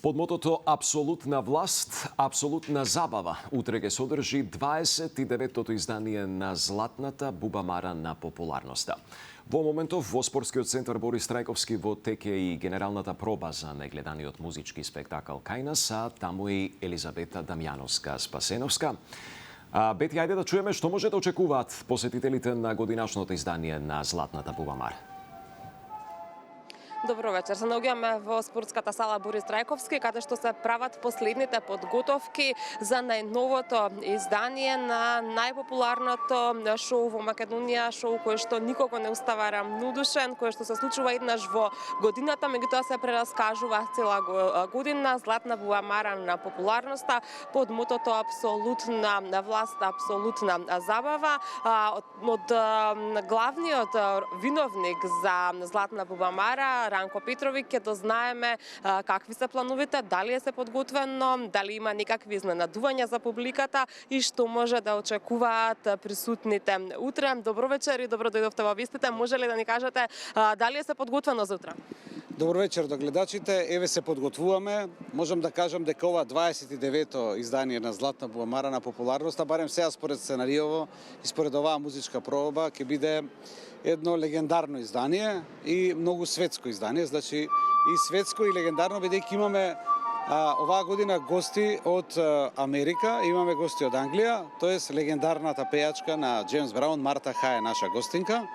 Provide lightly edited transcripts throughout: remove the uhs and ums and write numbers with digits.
Под мотото "Апсолутна власт, апсолутна забава", утре ќе содржи 29-тото издание на Златната бубамара на популарноста. Во моментов во спортскиот центар Борис Трајковски во тек е и генералната проба за најгледаниот музички спектакл кај нас, а таму и Елизабета Дамјановска-Спасеновска. Бети, ајде да чуеме што може да очекуваат посетителите на годинашното издание на Златната бубамара. Добро вечер. Се наоѓаме во спортската сала Борис Трајковски, каде што се прават последните подготовки за најновото издание на најпопуларното шоу во Македонија, шоу кое што никого не остава рамнодушен, кое што се случува еднаш во годината, меѓутоа се прераскажува цела година. Златна бубамара на популарноста под мотото "Апсолутна власт, апсолутна забава". Од главниот виновник за Златна бубамара Ранко Петровиќ ќе дознаеме какви се плановите, дали е се подготвено, дали има некакви изненадувања за публиката и што може да очекуваат присутните утре. Добро вечер и добро дојдовте во вестите. Може ли да ни кажете дали е се подготвено за утре? Добро вечер до гледачите. Еве се подготвуваме. Можам да кажам дека ова 29-то издание на Златна бубамара на популарноста, барем сега според сценариово и според оваа музичка проба, ќе биде едно легендарно издание и многу светско издание, значи и светско и легендарно, бидејќи имаме оваа година гости од Америка, имаме гости од Англија, тоест легендарната пејачка на Джеймс Браун, Марта Хај е наша гостинка.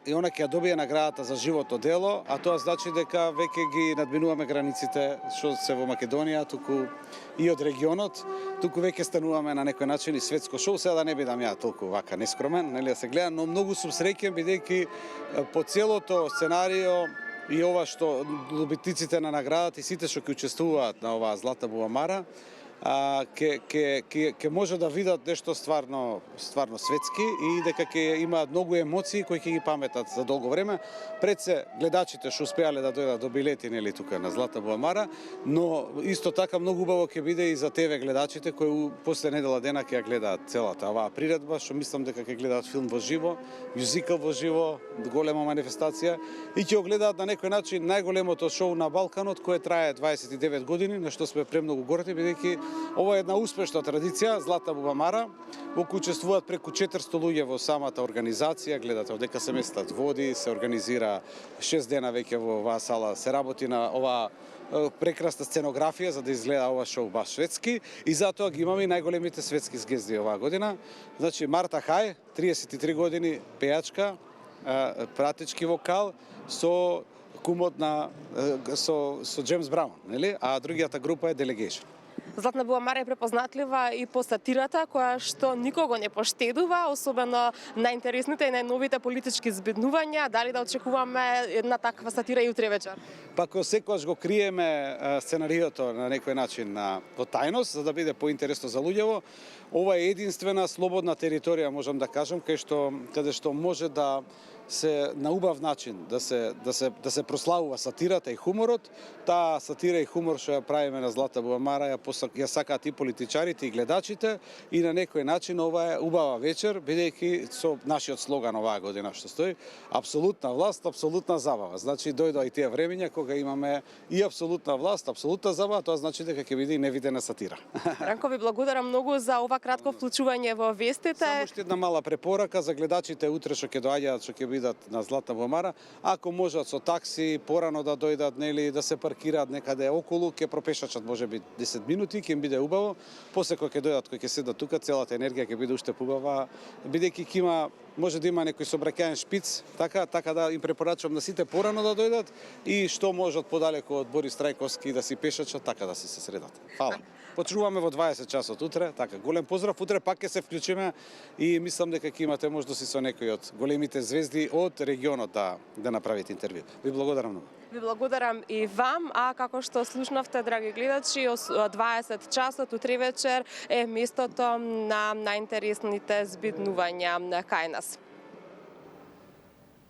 И она ќе ја добие наградата за живото дело, а тоа значи дека веќе ги надминуваме границите што се во Македонија, туку и од регионот, туку веќе стануваме на некој начин и светско шоу. Сега да не бидам ја толку вака нескромен, нели да се гледа, но многу сум среќен бидејќи по целото сценарио и ова што добитниците на наградата и сите што ќе учествуваат на оваа Златна бубамара, ќе може да видат нешто стварно светски и дека ќе имаат многу емоции кои ќе ги паметат за долго време. Пред се гледачите што успеале да дојдат до билети нели тука на Златна бубамара, но исто така многу убаво ќе биде и за ТВ гледачите кои после недела дена ќе ја гледаат целата оваа приредба, што мислам дека ќе гледаат филм во живо, мюзикал во живо, голема манифестација и ќе го гледаат на некој начин најголемото шоу на Балканот кое трае 29 години, на што сме премногу горди бидејќи ова е една успешна традиција, Златна бубамара, во кој учествуваат преку 400 луѓе во самата организација, гледате одека се местат води, се организира 6 дена веќе во оваа сала, се работи на оваа прекрасна сценографија за да изгледа ова шоу баш светски и затоа ги имаме и најголемите светски звезди оваа година. Значи Марта Хај, 33 години, пејачка, пратички вокал со кумот на со Джеймс Браун, нели? А другијата група е Delegation. Златна бубамара е препознатлива и по сатирата, која што никого не поштедува, особено најинтересните и најновите политички збиднувања. Дали да очекуваме една таква сатира и утре вечер? Па кога секогаш го криеме сценариото на некој начин во тајност, за да биде поинтересно за луѓето, ова е единствена слободна територија, можам да кажам, каде што може да се на убав начин да се прославува сатирата и хуморот. Таа сатира и хумор што ја правиме на Златна бубамара ја сакаат и политичарите и гледачите и на некој начин ова е убава вечер, бидејќи со нашиот слоган оваа година што стои "Апсолутна власт, апсолутна забава". Значи дојдоа и тие времиња кога имаме и апсолутна власт, апсолутна забава, тоа значи дека ќе биде и невидена сатира. Ранко, ви благодарам многу за ова кратко вклучување во вестите. Само уште една мала препорака за гледачите утре што ќе доаѓаат, што ќе бидат на Златна бубамара, ако можат со такси порано да дојдат, нели да се паркираат некаде околу, ќе пропешачат можеби 10 минути, ќе им биде убаво. После кога ќе дојдат, кога ќе седат тука, целата енергија ќе биде уште побава, бидејќи ќе има може да има некој сообраќајен шпиц, така да им препорачувам на сите порано да дојдат и што можат подалеку од Борис Трајковски да си пешачат, така да се средат. Фала. Почнуваме во 20 часот утре, така голем поздрав, утре пак ќе се вклучиме и мислам дека ќе имате можности со некои од големите звезди од регионот да направите интервју. Ви благодарам многу. Ви благодарам и вам, а како што слушнавте, драги гледачи, 20 часот утре вечер е местото на најинтересните збиднувања кај нас.